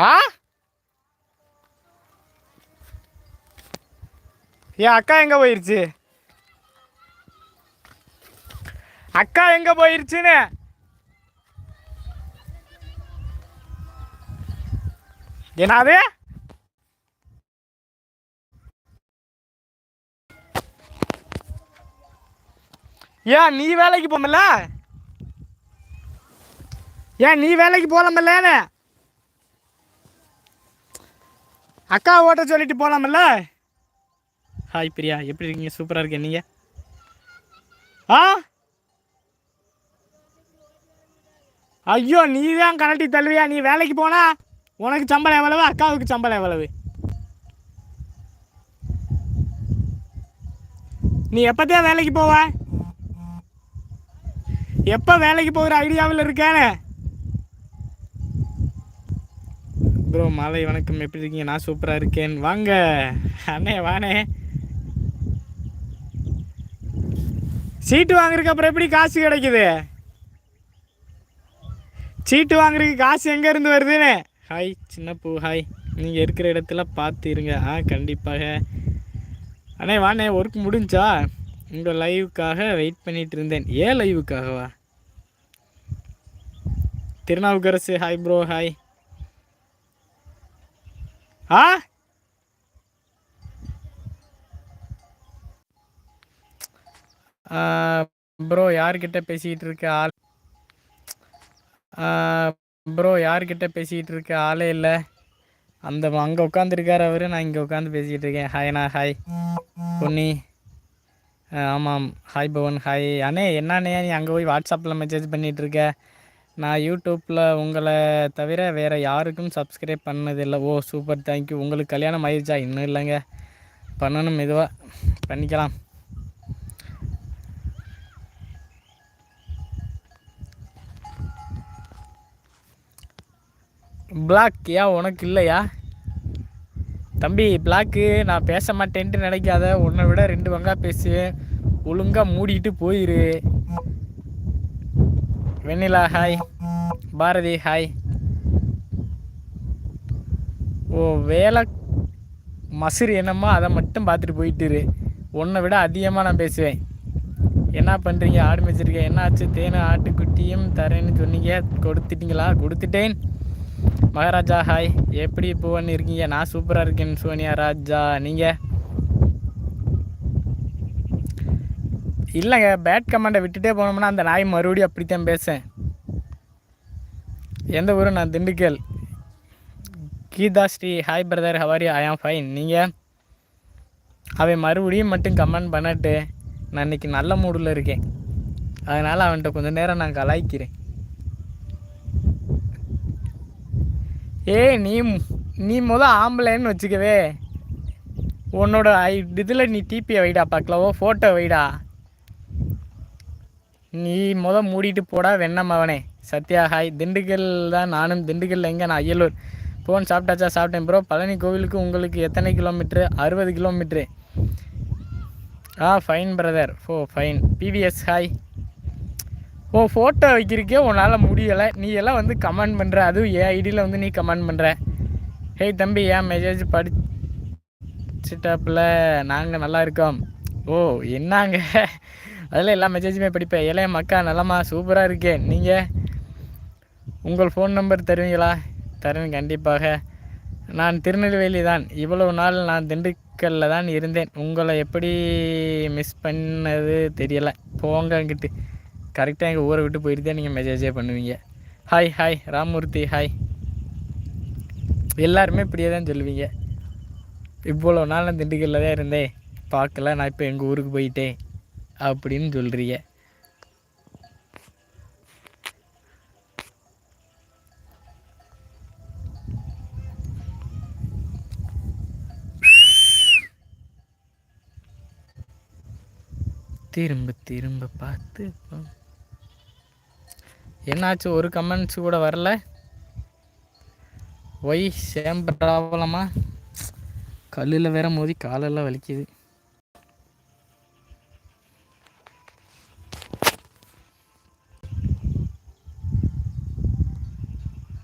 ஆ ஏன் அக்கா எங்கே போயிருச்சு? அக்கா எங்கே போயிருச்சுன்னு? என்னது? ஏன் நீ வேலைக்கு போகல? ஏன் நீ வேலைக்கு போகலாமல்ல? அக்கா ஓட்ட சொல்லிட்டு போகலாமல்ல? ஹாய் பிரியா, எப்படி இருக்கீங்க? சூப்பராக இருக்கேன். நீங்கள்? ஆ ஐயோ, நீ தான் கரண்டி தள்ளுவியா? நீ வேலைக்கு போனா உனக்கு சம்பளம் எவ்வளவு, அக்காவுக்கு சம்பளம் எவ்வளவு? நீ எப்போதான் வேலைக்கு போவ? எப்போ வேலைக்கு போகிற ஐடியாவில் இருக்கானே? ப்ரோ மாலை வணக்கம், எப்படி இருக்கீங்க? நான் சூப்பராக இருக்கேன். வாங்க அண்ணே, வானே. சீட்டு வாங்குறதுக்கு அப்புறம் எப்படி காசு கிடைக்குது? சீட்டு வாங்குறதுக்கு காசு எங்கேருந்து வருதுன்னு? ஹாய் சின்ன பூ, ஹாய். நீங்கள் இருக்கிற இடத்துல பார்த்து இருங்க. கண்டிப்பாக அண்ணே. வாண்ணே, ஒர்க் முடிஞ்சா? உங்கள் லைவுக்காக வெயிட் பண்ணிகிட்டு இருந்தேன். ஏன் லைவுக்காகவா? Thirunavukkarasu, hi bro, hi. Bro யார்கிட்ட பேசிக்கிட்டு இருக்க ஆள்? ப்ரோ யார்கிட்ட பேசிக்கிட்டு இருக்க ஆளே இல்லை. அங்கே உட்காந்துருக்கார் அவர், நான் இங்கே உட்காந்து பேசிக்கிட்டு இருக்கேன். ஹாய்ண்ணா, ஹாய் பொன்னி. ஆமாம், ஹாய் பவன், ஹாய். அண்ணே என்னண்ணே நீ அங்கே போய் வாட்ஸ்அப்பில் மெசேஜ் பண்ணிகிட்ருக்க? நான் யூடியூப்பில் உங்களை தவிர வேறு யாருக்கும் சப்ஸ்கிரைப் பண்ணதில்லை. ஓ சூப்பர், தேங்க்யூ. உங்களுக்கு கல்யாணம் ஆயிடுச்சா? இன்னும் இல்லைங்க, பண்ணணும், மெதுவாக பண்ணிக்கலாம். பிளாக் ஏன் உனக்கு இல்லையா தம்பி? பிளாக்கு நான் பேச மாட்டேன்ட்டு நினைக்காத. உன்னை விட 2 பங்கா பேசு. ஒழுங்காக மூடிட்டு போயிரு. வெண்ணிலா, ஹாய். பாரதி, ஹாய். ஓ வேலை மசுறு என்னமோ அதை மட்டும் பார்த்துட்டு போயிட்டுரு. உன்னை விட அதிகமாக நான் பேசுவேன். என்ன பண்ணுறீங்க? ஆடு மேய்ச்சிருக்கேன். என்ன ஆச்சு? தேனும் ஆட்டுக்குட்டியும் தரேன்னு சொன்னீங்க, கொடுத்துட்டீங்களா? கொடுத்துட்டேன். மகாராஜா, ஹாய். எப்படி பூவன் இருக்கீங்க? நான் சூப்பராக இருக்கேன் சோனியா ராஜா. நீங்கள்? இல்லைங்க, பேட் கமெண்டை விட்டுட்டே போனோம்னா அந்த நாய் மறுபடியும் அப்படித்தான் பேசேன். எந்த ஊர்? நான் Dindigul. Geetha Sri, hi brother, how are you? I am fine. நீங்கள்? அவன் மறுபடியும் மட்டும் கமெண்ட் பண்ணட்டு. நான் இன்றைக்கி நல்ல மூடில் இருக்கேன், அதனால் அவன்கிட்ட கொஞ்சம் நேரம் நான் கலாய்க்கிறேன். நீ ஆம்பளைன்னு வச்சுக்கவே. உன்னோட இதில் நீ டிபியை வைடா பார்க்கலவோ, ஃபோட்டோ வைடா. நீ மூடிட்டு போடா வெண்ணம் அவனே. சத்யா, ஹாய். திண்டுக்கல் தான், நானும் திண்டுக்கல். எங்கே? நான் அய்யலூர். ஃபோன் சாப்பிட்டாச்சா? சாப்பிட்டேன் ப்ரோ. பழனி கோவிலுக்கு உங்களுக்கு எத்தனை kilometre? 60 kilometre. Fine brother. Fine. PVS, hi. Photo வைக்கிறக்கே உன்னால் முடியலை. நீ எல்லாம் வந்து கமெண்ட் பண்ணுற, அதுவும் என் ஐடியில் வந்து நீ கமெண்ட் பண்ணுற. ஹேய் தம்பி, ஏன் மெசேஜ் படிச்சிட்டாப்பில்? நாங்கள் நல்லா இருக்கோம். என்னங்க அதில் எல்லா மெசேஜுமே படிப்பேன். இளைய மக்கா நலமா? சூப்பராக இருக்கேன். நீங்கள் உங்கள் ஃபோன் நம்பர் தருவீங்களா? தரேன் கண்டிப்பாக. நான் திருநெல்வேலி தான். இவ்வளவு நாள் நான் திண்டுக்கல்லில் தான் இருந்தேன். உங்களை எப்படி மிஸ் பண்ணது தெரியலை. போங்க அங்கிட்டு. கரெக்டாக எங்கள் ஊரை விட்டு போயிட்டு தான் நீங்கள் மெசேஜே பண்ணுவீங்க. Hi, hi. ராமூர்த்தி, ஹாய். எல்லாருமே இப்படியே தான் சொல்லுவீங்க. இவ்வளோ நாள் நான் திண்டுக்கல்லில் தான் இருந்தேன், பார்க்கல, நான் இப்போ எங்கள் ஊருக்கு போயிட்டேன் அப்படின்னு சொல்கிறீங்க. திரும்ப திரும்ப பார்த்து என்னாச்சு? ஒரு கமெண்ட்ஸ் கூட வரல. ஒய் சேம் ப்ராப்ளமா? கல்லில் வேற மோதி காலெல்லாம் வலிக்குது.